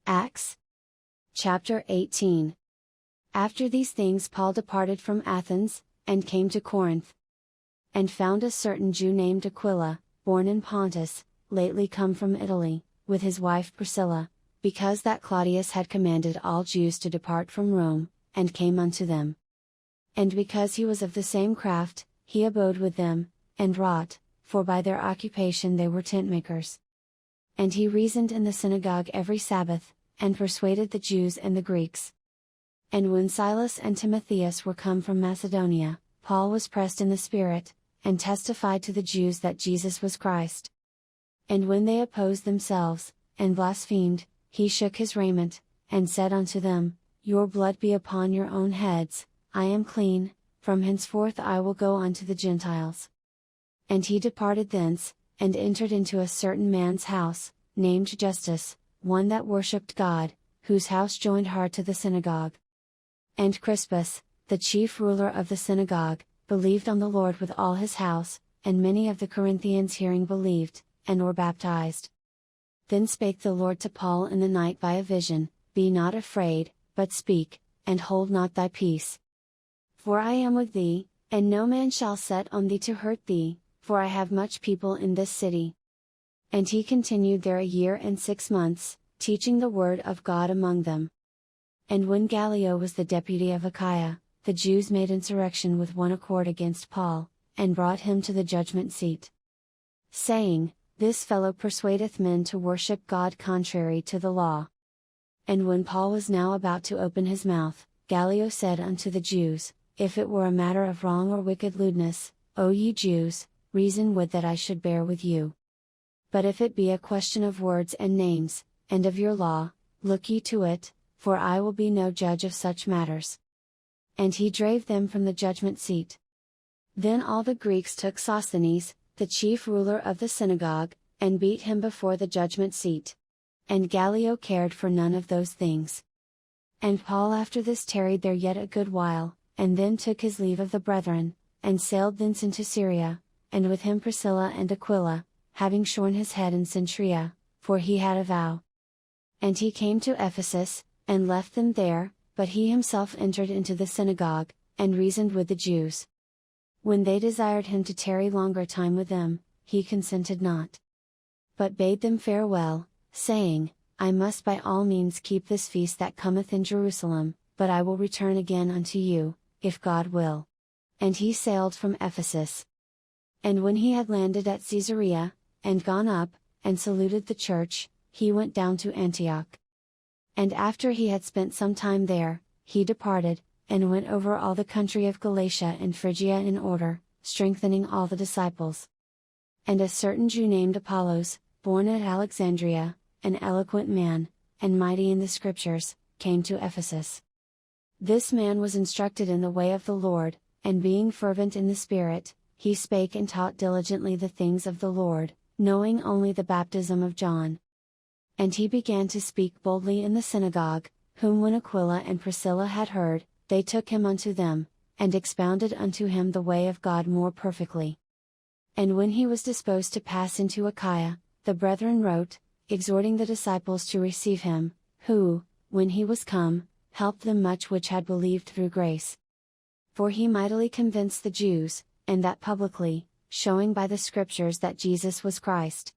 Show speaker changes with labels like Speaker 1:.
Speaker 1: Acts chapter 18. After these things Paul departed from Athens, and came to Corinth. And found a certain Jew named Aquila, born in Pontus, lately come from Italy, with his wife Priscilla, because that Claudius had commanded all Jews to depart from Rome, and came unto them. And because he was of the same craft, he abode with them, and wrought, for by their occupation they were tentmakers. And he reasoned in the synagogue every Sabbath, and persuaded the Jews and the Greeks. And when Silas and Timotheus were come from Macedonia, Paul was pressed in the Spirit, and testified to the Jews that Jesus was Christ. And when they opposed themselves, and blasphemed, he shook his raiment, and said unto them, Your blood be upon your own heads, I am clean, from henceforth I will go unto the Gentiles. And he departed thence, and entered into a certain man's house, named Justus, one that worshipped God, whose house joined hard to the synagogue. And Crispus, the chief ruler of the synagogue, believed on the Lord with all his house, and many of the Corinthians hearing believed, and were baptized. Then spake the Lord to Paul in the night by a vision, Be not afraid, but speak, and hold not thy peace. For I am with thee, and no man shall set on thee to hurt thee, for I have much people in this city. And he continued there 1 year and 6 months, teaching the word of God among them. And when Gallio was the deputy of Achaia, the Jews made insurrection with one accord against Paul, and brought him to the judgment seat, saying, This fellow persuadeth men to worship God contrary to the law. And when Paul was now about to open his mouth, Gallio said unto the Jews, If it were a matter of wrong or wicked lewdness, O ye Jews, reason would that I should bear with you. But if it be a question of words and names, and of your law, look ye to it, for I will be no judge of such matters. And he drave them from the judgment seat. Then all the Greeks took Sosthenes, the chief ruler of the synagogue, and beat him before the judgment seat. And Gallio cared for none of those things. And Paul after this tarried there yet a good while, and then took his leave of the brethren, and sailed thence into Syria, and with him Priscilla and Aquila, having shorn his head in Cenchrea, for he had a vow. And he came to Ephesus, and left them there, but he himself entered into the synagogue, and reasoned with the Jews. When they desired him to tarry longer time with them, he consented not, but bade them farewell, saying, I must by all means keep this feast that cometh in Jerusalem, but I will return again unto you, if God will. And he sailed from Ephesus. And when he had landed at Caesarea, and gone up, and saluted the church, he went down to Antioch. And after he had spent some time there, he departed, and went over all the country of Galatia and Phrygia in order, strengthening all the disciples. And a certain Jew named Apollos, born at Alexandria, an eloquent man, and mighty in the Scriptures, came to Ephesus. This man was instructed in the way of the Lord, and being fervent in the Spirit, he spake and taught diligently the things of the Lord, knowing only the baptism of John. And he began to speak boldly in the synagogue, whom when Aquila and Priscilla had heard, they took him unto them, and expounded unto him the way of God more perfectly. And when he was disposed to pass into Achaia, the brethren wrote, exhorting the disciples to receive him, who, when he was come, helped them much which had believed through grace. For he mightily convinced the Jews, and that publicly, showing by the Scriptures that Jesus was Christ.